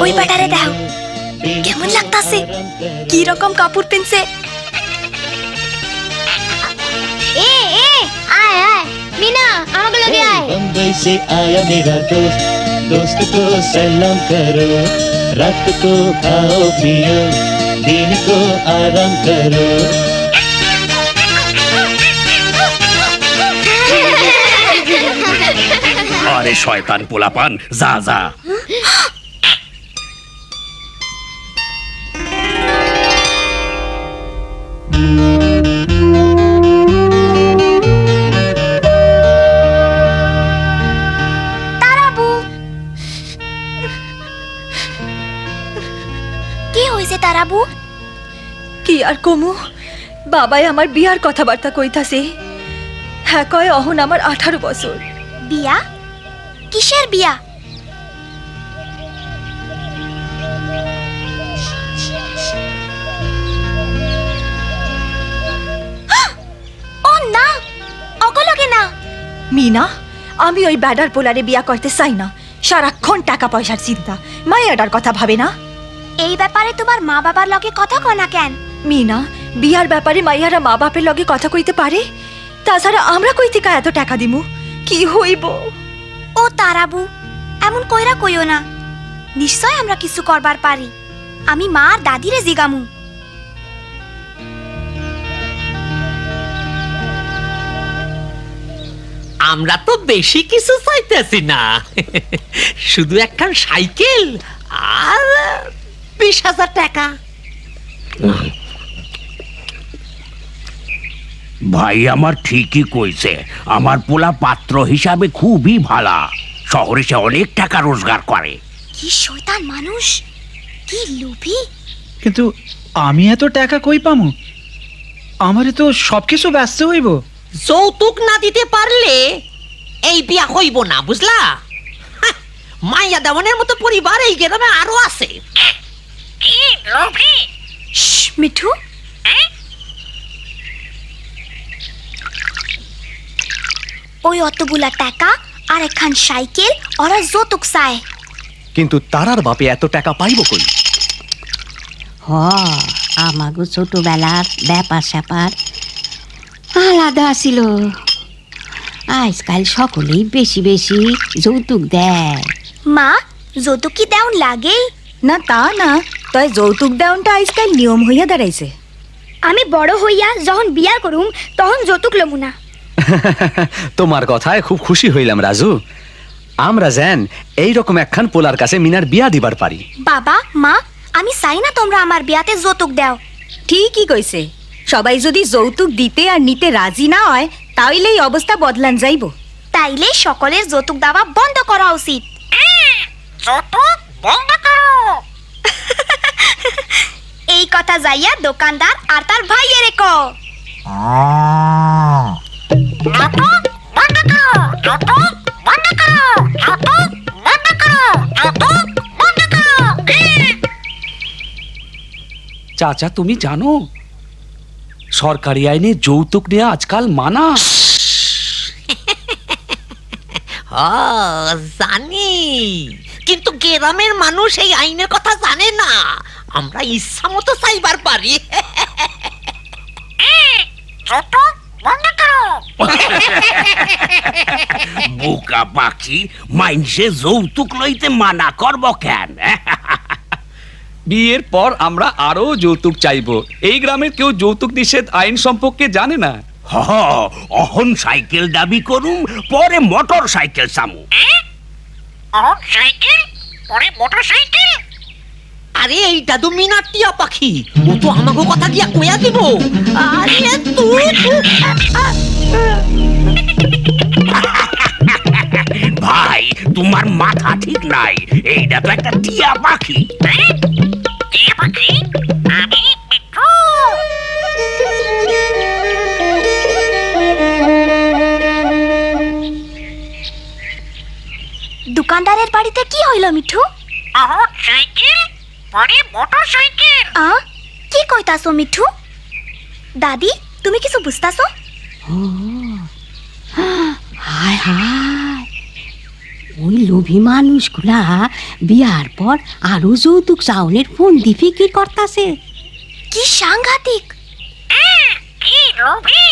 ওই বেটারে দাও, কেমন লাগতাছে, কি রকম কাপড় পিনছে। ए ए आय आय मीना আমাকে লগে আয়। बम्बई से आया मेरा दोस्त, दोस्त को सलाम करो, रात को खाओ पियो, दिन को आराम करो। अरे शयतान पोलापान जा जा। তারাবু কি আর কমু, বাবাই আমার বিয়ার কথাবার্তা কইতাছে। হ্যাঁ কয় অহন আমার 18 বছর। বিয়া? কিসের বিয়া? ও না, অগলকে না। মিনা, আমি ওই ব্যাডার পোলারে বিয়া করতে চাই না। সারাক্ষণ টাকা পয়সার চিন্তা, মায়াডার কথা ভাবে না। এই ব্যাপারে তোমার মা বাবার লগে কথা কয় না কেন? মিনা, বিয়ার ব্যাপারে মাইয়ারা মা বাপের লগে কথা কইতে পারে? তাছাড়া আমরা কই থেকে এত টাকা দিমু? কি হইব? ও তারাবু, এমন কইরা কইও না। নিশ্চয় আমরা কিছু করবার পারি। আমি মা আর দাদিরে জিগামু। আমরা তো বেশি কিছু চাইতেছি না, শুধু একটা সাইকেল আর 20,000 টাকা। ভাই আমার ঠিকই কইছে, আমার পোলা পাত্র হিসাবে খুবই ভালা। শহরে সে অনেক টাকা রোজগার করে। কি শয়তান মানুষ, কি লোভী। কিন্তু আমি এত টাকা কই পামু? আমারে তো সবকিছু ব্যস্ত হইব। যৌতুক না দিতে পারলে এই বিয়া হইব না, বুঝলা? মাইয়া দেওয়ানের মতো পরিবার এই গ্রামে আরো আছে। মিঠু, ওই অতগুলা টাকা আর একখান সাইকেল ওরা যৌতুক চায়। কিন্তু তারার বাপে এত টাকা পাইব কই? আমাগো ছোটবেলার ব্যাপার স্যাপার আলাদা ছিল। আজকাল সকলেই বেশি বেশি যৌতুক দেয়। মা, যৌতুক কি দেওন লাগেই? না তা না, তাই যৌতুক দেওয়ানটা আজকাল নিয়ম হইয়া দাঁড়াইছে। আমি বড় হইয়া যখন বিয়া করুম তখন যৌতুক লমু না। তোমার কথায় খুব খুশি হইলাম রাজু। আমরা যেন এইরকম একখান পোলার কাছে মিনার বিয়া দিবার পারি। বাবা মা, আমি চাই না তোমরা আমার বিয়াতে যৌতুক দাও। ঠিকই কইছে, সবাই যদি যৌতুক দিতে আর নিতে রাজি না হয় তাইলে এই অবস্থা বদলান যাইব। তাইলে সকলের যৌতুক দেওয়া বন্ধ করা উচিত। যৌতুক বন্ধ করো। এই কথা যাইয়া দোকানদার আর তার ভাইয়েরে কও। যৌতুক বন্ধ করো, যৌতুক বন্ধ করো, যৌতুক বন্ধ করো, যৌতুক বন্ধ করো। চাচা, তুমি জানো সরকারি আইনে যৌতুক নেওয়া আজকাল মানা। জানি, কিন্তু গ্রামের মানুষ এই আইনের কথা জানে না। আমরা ইচ্ছা মতো চাইবার পারি। বোকা পাখি, মাইনসে যৌতুক লইতে মানা করব কেন? বিয়ের পর আমরা আরো যৌতুক চাইবো। এই গ্রামের কেউ যৌতুক নিষেধ আইন সম্পর্কে জানে না। অহন সাইকেল দাবি করুম, পরে মোটর সাইকেল চামু। সাইকেল পরে মোটর সাইকেল? আরে এইটা তো মিনার টিয়া পাখি, ও তো আমাকে কথা দিয়া কইয়া দিব। আরে তুই ভাই, তোমার মাথা ঠিক নাই। এইটা তো একটা টিয়া পাখি। টিয়া পাখি? আমি মিঠু। দোকানদারের বাড়িতে কি হইল মিঠু? সাইকেল পরে মোটর সাইকেল। কি কইতাছো মিঠু? দাদি, তুমি কিছু বুঝতাছো? হায় হায়, ওই লোভী মানুষগুলা বিয়ার পর আরো যৌতুক চাউলের ফন্দি ফিকির করতাছে। কি সাংঘাতিক! কি লোভী!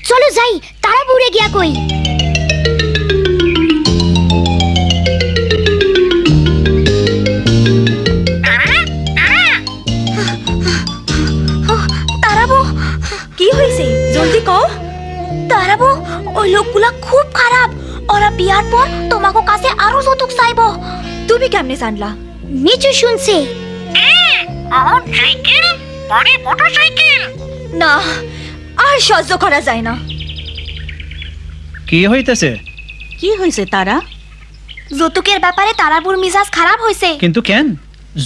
চলো যাই, তারা বুড়ে গিয়া কই। তারাবো, কি হয়েছে জলদি কও। তারাবো, ওই লোকগুলা খুব খারাপ। ওরা বিয়ার পর তোমাকে কাছে আরো যৌতুক চাইবো। তুমি কেমনে জানলা? মিচু শুনছে। অহন সাইকেল, পরে মোটরসাইকেল। না, আর সহ্য করা যায় না। কি হইতেছে? কি হয়েছে তারা? যৌতুকের ব্যাপারে তারাবুর মিজাজ খারাপ হয়েছে। কিন্তু কেন?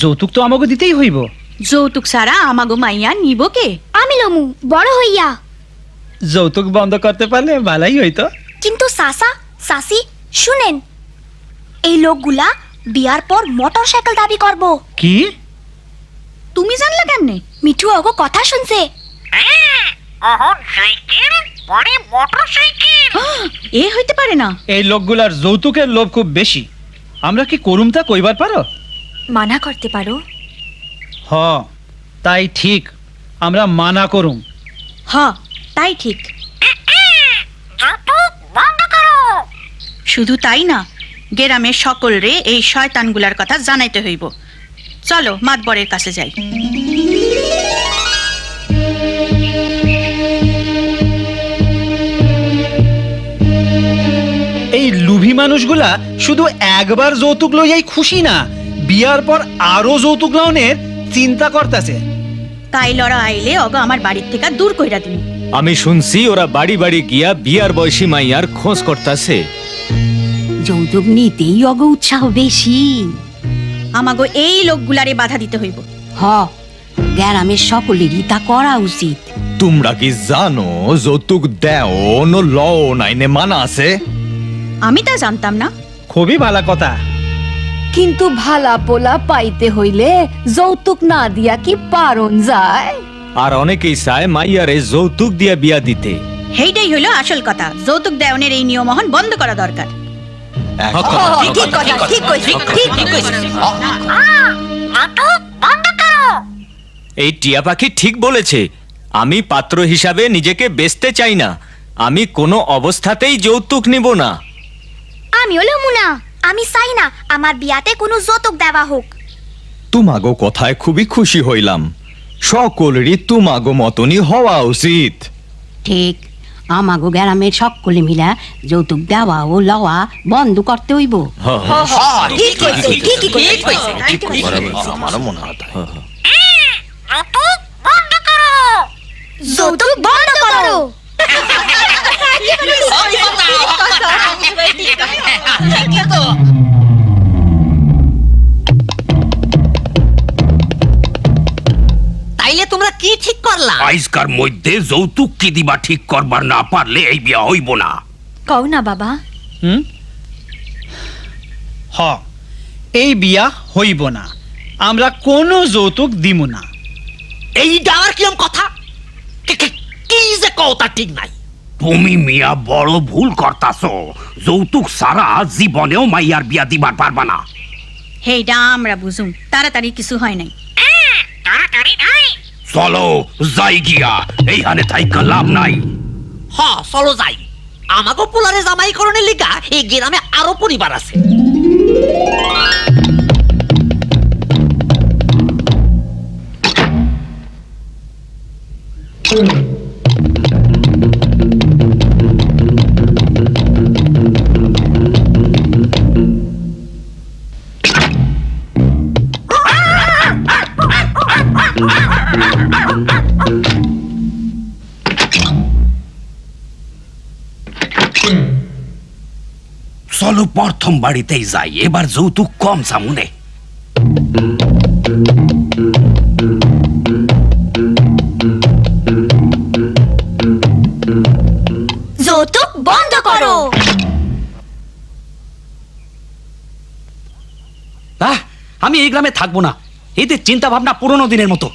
যৌতুক তো আমাকে দিতেই হইব। যৌতুক ছাড়া আমাগো মাইয়া নিব কে? আমি লমু বড় হইয়া। যৌতুক বন্ধ করতে পারলে ভালাই হইতো। কিন্তু সাসা সাসি শুনেন, এই লোকগুলা বিয়ার পর মোটরসাইকেল দাবি করব। কি? তুমি জানলে কেমনে? মিঠু ওগো কথা শুনছে। অহন সাইকেল, পরে মোটরসাইকেল। এ হইতে পারে না। এই লোকগুলার যৌতুকের লোভ খুব বেশি। আমরা কি করুম তা কইবার পারো? মানা করতে পারো। হ, তাই ঠিক, আমরা মানা করুম। হ, তাই ঠিক। যৌতুক বন্ধ করো। শুধু তাই না, গ্রামের সকলরে এই শয়তানগুলার কথা জানাইতে হইব। চলো মাতবরের কাছে যাই। এই লুভি মানুষগুলা শুধু একবার যৌতুক লইয়াই খুশি না, বিয়ার পর আরো যৌতুক লওনের চিন্তা করতেছে। তাই লড়া আইলে অগ আমার বাড়ির থেকে দূর কইরা দিন। আমি শুনছি ওরা বাড়ি বাড়ি গিয়া বিয়ার বয়সী মাইয়ার খোঁজ করতেছে। যৌতুক নিতেই অগ উৎসাহ বেশি। আমাগো এই লোকগুলারে বাধা দিতে হইব। হ, গ্রামের সকলেরই তা করা উচিত। তোমরা কি জানো যৌতুক দেও নো লও নাইনে মানা আছে? আমি তা জানতাম না। খুবই ভালো কথা। কিন্তু ভালা পোলা পাইতে হইলে যৌতুক না দিয়া কি পারন যায়? আর অনেকেই চায় মাইয়ারে যৌতুক দিয়া বিয়া দিতে। হেইটাই হইলো আসল কথা। যৌতুক দেওয়ানের এই নিয়মহন বন্ধ করা দরকার। ঠিক কথা, ঠিক কইছি, ঠিক কইছি। যৌতুক বন্ধ করো। এই টিয়া পাখি ঠিক বলেছে। আমি পাত্র হিসাবে নিজেকে বেচতে চাই না। আমি কোনো অবস্থাতেই যৌতুক নিব না। আমিও লমু না। আমি চাই না আমার বিয়াতে কোনো যৌতুক দেওয়া হোক। তোমাগো কথায় খুবই খুশি হইলাম। সকলেরই তোমাগো মতনই হওয়া উচিত। ঠিক, আমাগো গ্রামের সকলে মিলা যৌতুক দেওয়া ও লওয়া বন্ধ করতে হইব। ঠিক কইছে, ঠিকই কইছে। আমারও মনে হয় তাই। যৌতুক বন্ধ করো। যৌতুক বন্ধ করো। তাইলে তোমরা কি ঠিক করলা? আইজকার মধ্যে যৌতুক কি দিবা ঠিক করবার না পারলে এই বিয়া হইব না। কও না বাবা। হ, এই বিয়া হইব না। আমরা কোনো যৌতুক দিব না। এইটা আর কিরম কথা? কি যে কথা ঠিক নাই। তুমি মিয়া বড় ভুল করতাছো। যৌতুক সারা জীবনেও মাইয়ার বিয়া দিবার পারবা না। হেইটা আমরা বুঝুম, তাড়াতাড়ি কিছু হয় নাই। তাড়াতাড়ি নাই। চলো যাই গিয়া, এইখানে থাইকা লাভ নাই। হ, চলো যাই। আমাকে পোলারে জামাই করণের লিগা এই গ্রামে আরো পরিবার আছে। চলো প্রথম বাড়িতেই যাই, এবার যৌতুক কম সামনে। যৌতুক বন্ধ করো। আমি এই গ্রামে থাকবো না। এদের চিন্তা ভাবনা পুরনো দিনের মতো।